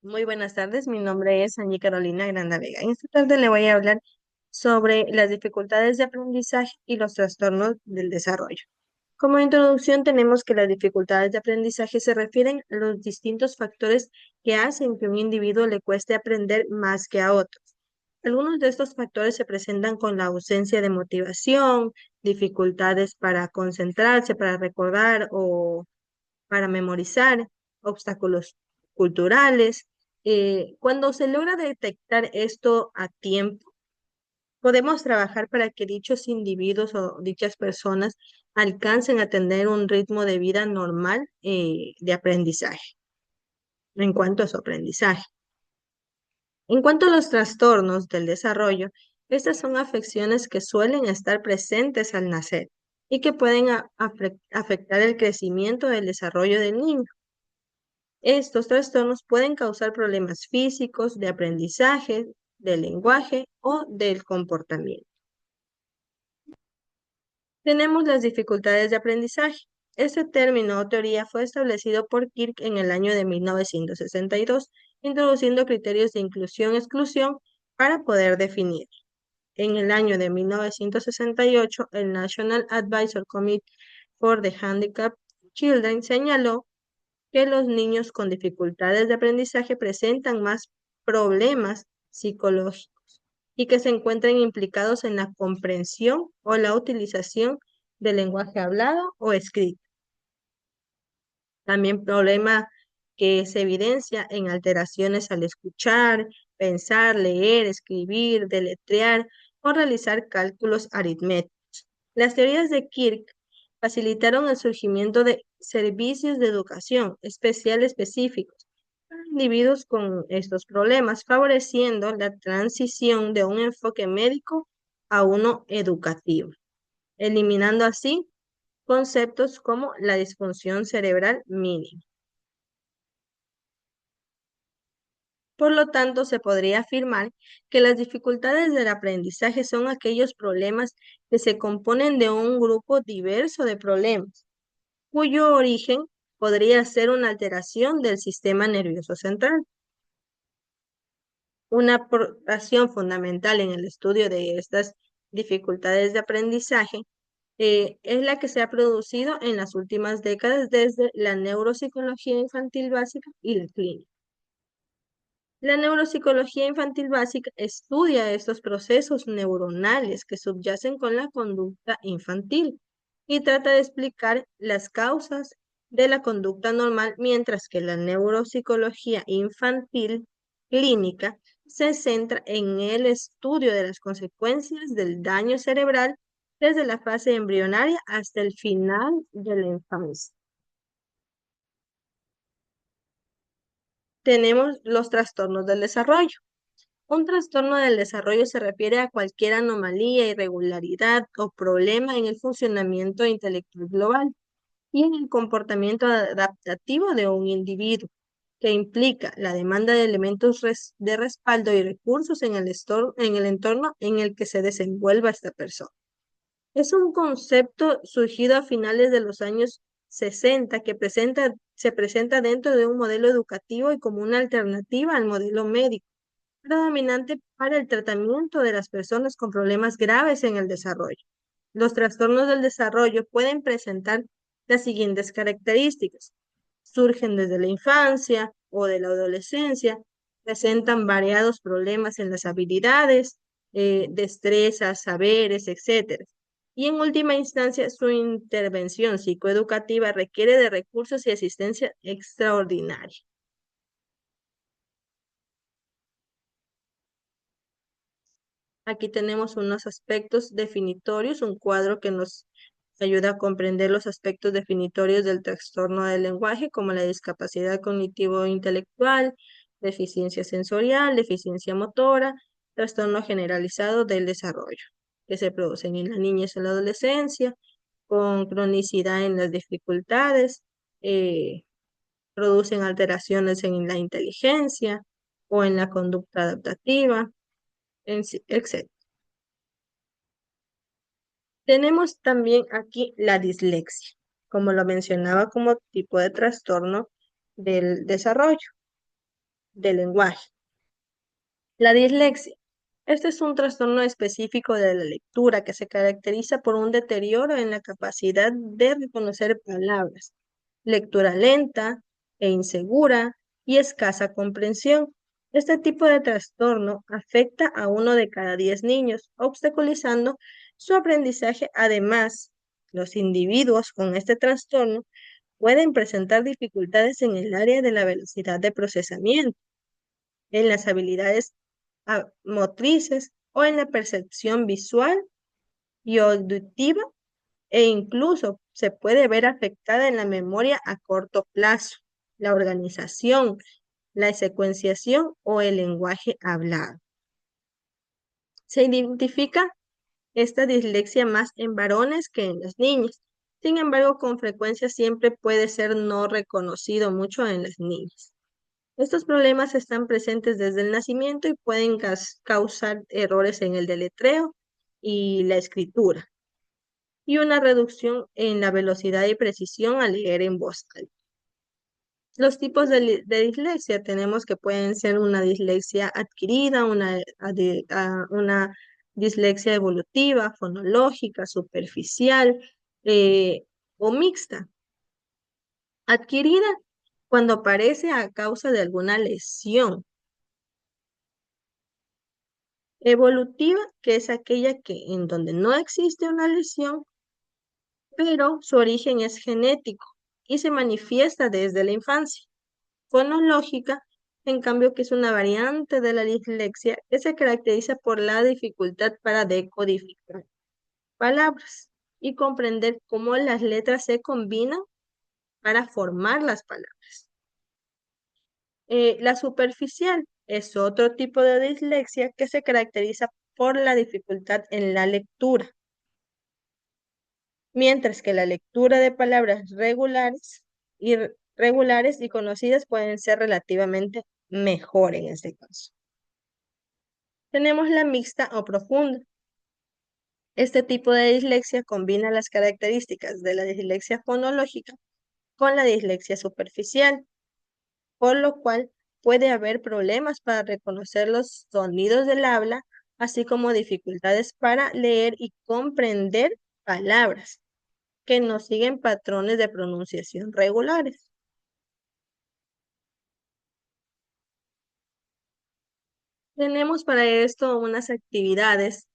Muy buenas tardes, mi nombre es Angie Carolina Granda Vega. En esta tarde le voy a hablar sobre las dificultades de aprendizaje y los trastornos del desarrollo. Como introducción tenemos que las dificultades de aprendizaje se refieren a los distintos factores que hacen que a un individuo le cueste aprender más que a otros. Algunos de estos factores se presentan con la ausencia de motivación, dificultades para concentrarse, para recordar o para memorizar, obstáculos culturales. Cuando se logra detectar esto a tiempo, podemos trabajar para que dichos individuos o dichas personas alcancen a tener un ritmo de vida normal de aprendizaje, en cuanto a su aprendizaje. En cuanto a los trastornos del desarrollo, estas son afecciones que suelen estar presentes al nacer y que pueden afectar el crecimiento del desarrollo del niño. Estos trastornos pueden causar problemas físicos, de aprendizaje, del lenguaje o del comportamiento. Tenemos las dificultades de aprendizaje. Este término o teoría fue establecido por Kirk en el año de 1962, introduciendo criterios de inclusión-exclusión para poder definir. En el año de 1968, el National Advisory Committee for the Handicapped Children señaló que los niños con dificultades de aprendizaje presentan más problemas psicológicos y que se encuentran implicados en la comprensión o la utilización del lenguaje hablado o escrito. También problema que se evidencia en alteraciones al escuchar, pensar, leer, escribir, deletrear o realizar cálculos aritméticos. Las teorías de Kirk facilitaron el surgimiento de servicios de educación especial específicos para individuos con estos problemas, favoreciendo la transición de un enfoque médico a uno educativo, eliminando así conceptos como la disfunción cerebral mínima. Por lo tanto, se podría afirmar que las dificultades del aprendizaje son aquellos problemas que se componen de un grupo diverso de problemas, cuyo origen podría ser una alteración del sistema nervioso central. Una aportación fundamental en el estudio de estas dificultades de aprendizaje es la que se ha producido en las últimas décadas desde la neuropsicología infantil básica y la clínica. La neuropsicología infantil básica estudia estos procesos neuronales que subyacen con la conducta infantil y trata de explicar las causas de la conducta normal, mientras que la neuropsicología infantil clínica se centra en el estudio de las consecuencias del daño cerebral desde la fase embrionaria hasta el final de la infancia. Tenemos los trastornos del desarrollo. Un trastorno del desarrollo se refiere a cualquier anomalía, irregularidad o problema en el funcionamiento intelectual global y en el comportamiento adaptativo de un individuo, que implica la demanda de elementos de respaldo y recursos en en el entorno en el que se desenvuelva esta persona. Es un concepto surgido a finales de los años 60 que se presenta dentro de un modelo educativo y como una alternativa al modelo médico predominante para el tratamiento de las personas con problemas graves en el desarrollo. Los trastornos del desarrollo pueden presentar las siguientes características. Surgen desde la infancia o de la adolescencia, presentan variados problemas en las habilidades, destrezas, saberes, etc. Y en última instancia, su intervención psicoeducativa requiere de recursos y asistencia extraordinaria. Aquí tenemos unos aspectos definitorios, un cuadro que nos ayuda a comprender los aspectos definitorios del trastorno del lenguaje, como la discapacidad cognitivo-intelectual, deficiencia sensorial, deficiencia motora, trastorno generalizado del desarrollo, que se producen en la niñez y la adolescencia, con cronicidad en las dificultades, eh, producen alteraciones en la inteligencia o en la conducta adaptativa, etc. Tenemos también aquí la dislexia, como lo mencionaba como tipo de trastorno del desarrollo. del lenguaje. La dislexia. Este es un trastorno específico de la lectura que se caracteriza por un deterioro en la capacidad de reconocer palabras, lectura lenta e insegura y escasa comprensión. Este tipo de trastorno afecta a 1 de cada 10 niños, obstaculizando su aprendizaje. Además, los individuos con este trastorno pueden presentar dificultades en el área de la velocidad de procesamiento, en las habilidades motrices o en la percepción visual y auditiva, e incluso se puede ver afectada en la memoria a corto plazo, la organización, la secuenciación o el lenguaje hablado. Se identifica esta dislexia más en varones que en las niñas. Sin embargo, con frecuencia siempre puede ser no reconocido mucho en las niñas. Estos problemas están presentes desde el nacimiento y pueden causar errores en el deletreo y la escritura, y una reducción en la velocidad y precisión al leer en voz alta. Los tipos de dislexia tenemos que pueden ser una dislexia adquirida, una dislexia evolutiva, fonológica, superficial o mixta. Adquirida cuando aparece a causa de alguna lesión. Evolutiva, que es aquella que en donde no existe una lesión, pero su origen es genético y se manifiesta desde la infancia. Fonológica, en cambio, que es una variante de la dislexia que se caracteriza por la dificultad para decodificar palabras y comprender cómo las letras se combinan para formar las palabras. La superficial es otro tipo de dislexia que se caracteriza por la dificultad en la lectura, mientras que la lectura de palabras regulares y conocidas pueden ser relativamente mejor en este caso. Tenemos la mixta o profunda. Este tipo de dislexia combina las características de la dislexia fonológica con la dislexia superficial, por lo cual puede haber problemas para reconocer los sonidos del habla, así como dificultades para leer y comprender palabras que no siguen patrones de pronunciación regulares. Tenemos para esto unas actividades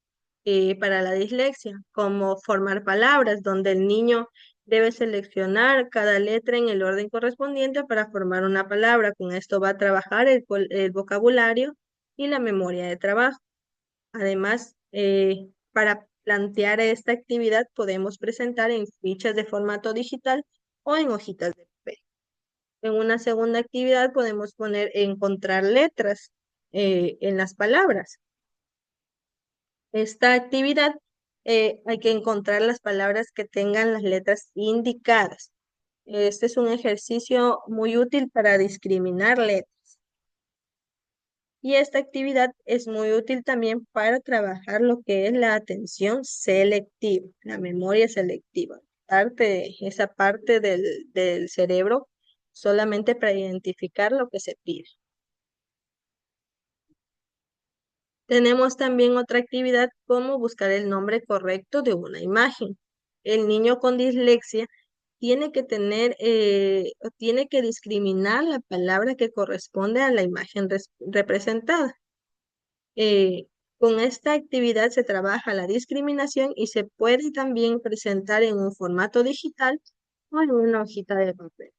para la dislexia, como formar palabras, donde el niño debe seleccionar cada letra en el orden correspondiente para formar una palabra. Con esto va a trabajar el vocabulario y la memoria de trabajo. Además, para plantear esta actividad podemos presentar en fichas de formato digital o en hojitas de papel. En una segunda actividad podemos encontrar letras en las palabras. Esta actividad hay que encontrar las palabras que tengan las letras indicadas. Este es un ejercicio muy útil para discriminar letras. Y esta actividad es muy útil también para trabajar lo que es la atención selectiva, la memoria selectiva, esa parte del cerebro solamente para identificar lo que se pide. Tenemos también otra actividad como buscar el nombre correcto de una imagen. El niño con dislexia tiene que discriminar la palabra que corresponde a la imagen representada. Con esta actividad se trabaja la discriminación y se puede también presentar en un formato digital o en una hojita de papel.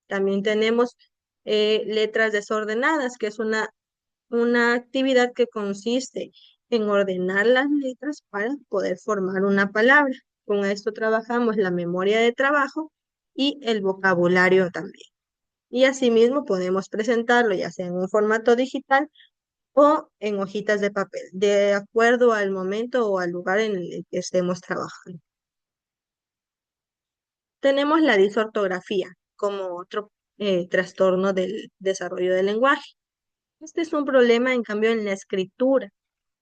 También tenemos letras desordenadas, que es una actividad que consiste en ordenar las letras para poder formar una palabra. Con esto trabajamos la memoria de trabajo y el vocabulario también. Y asimismo podemos presentarlo ya sea en un formato digital o en hojitas de papel, de acuerdo al momento o al lugar en el que estemos trabajando. Tenemos la disortografía como otro trastorno del desarrollo del lenguaje. Este es un problema, en cambio, en la escritura,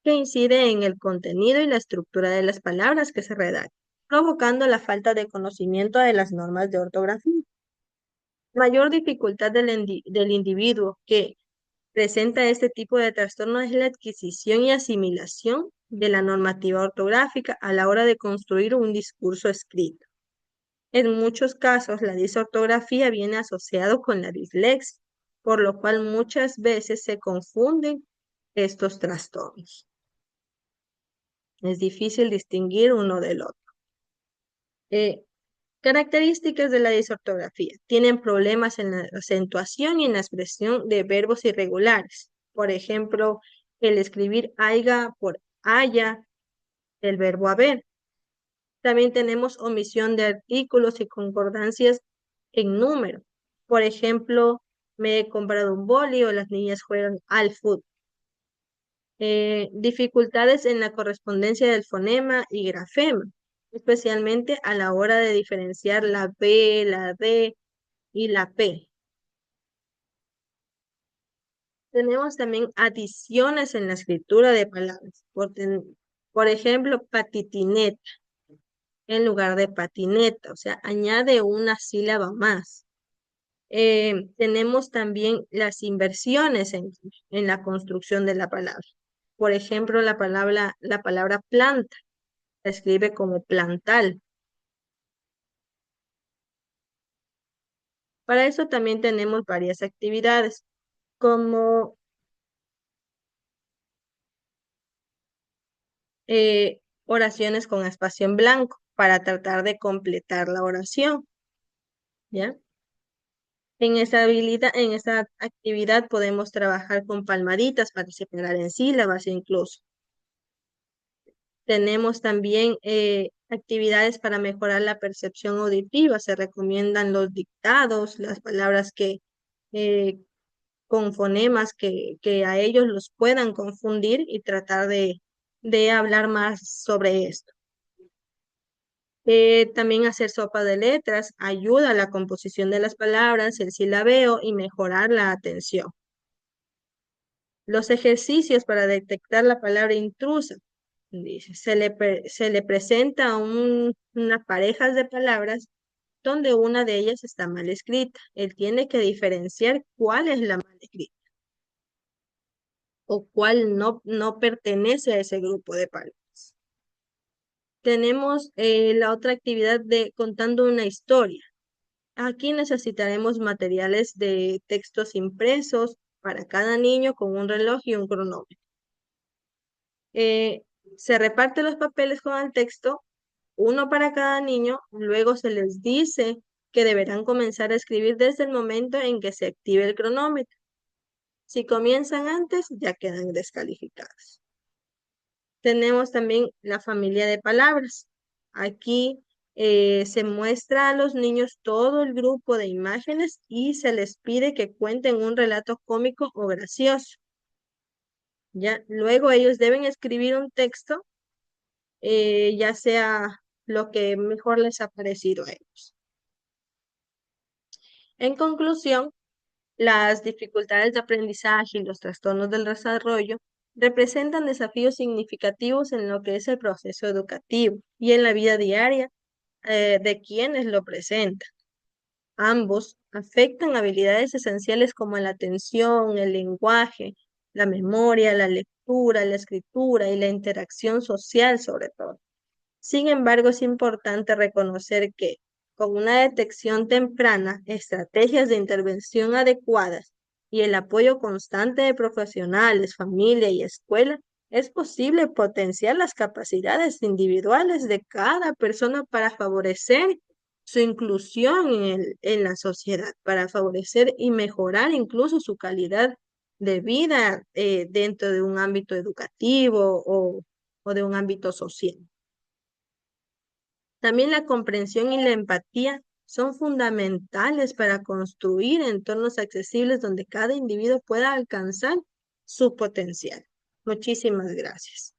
que incide en el contenido y la estructura de las palabras que se redactan, provocando la falta de conocimiento de las normas de ortografía. Mayor dificultad del individuo que presenta este tipo de trastorno es la adquisición y asimilación de la normativa ortográfica a la hora de construir un discurso escrito. En muchos casos, la disortografía viene asociado con la dislexia, por lo cual muchas veces se confunden estos trastornos. Es difícil distinguir uno del otro. Eh, Características de la disortografía. Tienen problemas en la acentuación y en la expresión de verbos irregulares. Por ejemplo, el escribir haiga por haya, el verbo haber. También tenemos omisión de artículos y concordancias en número. Por ejemplo, me he comprado un boli o las niñas juegan al fútbol. Dificultades en la correspondencia del fonema y grafema, especialmente a la hora de diferenciar la B, la D y la P. Tenemos también adiciones en la escritura de palabras. Por ejemplo, patitineta en lugar de patineta, o sea, añade una sílaba más. Tenemos también las inversiones en la construcción de la palabra. Por ejemplo, la palabra planta se escribe como plantal. Para eso también tenemos varias actividades, como oraciones con espacio en blanco para tratar de completar la oración, ¿ya? En esta actividad podemos trabajar con palmaditas para separar en sílabas incluso. Tenemos también actividades para mejorar la percepción auditiva. Se recomiendan los dictados, las palabras eh, con fonemas que a ellos los puedan confundir y tratar de hablar más sobre esto. También hacer sopa de letras ayuda a la composición de las palabras, el silabeo y mejorar la atención. Los ejercicios para detectar la palabra intrusa. Dice, se le presenta unas parejas de palabras donde una de ellas está mal escrita. Él tiene que diferenciar cuál es la mal escrita o cuál no pertenece a ese grupo de palabras. Tenemos la otra actividad de contando una historia. Aquí necesitaremos materiales de textos impresos para cada niño con un reloj y un cronómetro. Se reparte los papeles con el texto, uno para cada niño, luego se les dice que deberán comenzar a escribir desde el momento en que se active el cronómetro. Si comienzan antes, ya quedan descalificados. Tenemos también la familia de palabras. Aquí se muestra a los niños todo el grupo de imágenes y se les pide que cuenten un relato cómico o gracioso. ¿Ya? Luego ellos deben escribir un texto, ya sea lo que mejor les ha parecido a ellos. En conclusión, las dificultades de aprendizaje y los trastornos del desarrollo representan desafíos significativos en lo que es el proceso educativo y en la vida diaria de quienes lo presentan. Ambos afectan habilidades esenciales como la atención, el lenguaje, la memoria, la lectura, la escritura y la interacción social sobre todo. Sin embargo, es importante reconocer que con una detección temprana, estrategias de intervención adecuadas y el apoyo constante de profesionales, familia y escuela, es posible potenciar las capacidades individuales de cada persona para favorecer su inclusión en la sociedad, para favorecer y mejorar incluso su calidad de vida dentro de un ámbito educativo o de un ámbito social. También la comprensión y la empatía son fundamentales para construir entornos accesibles donde cada individuo pueda alcanzar su potencial. Muchísimas gracias.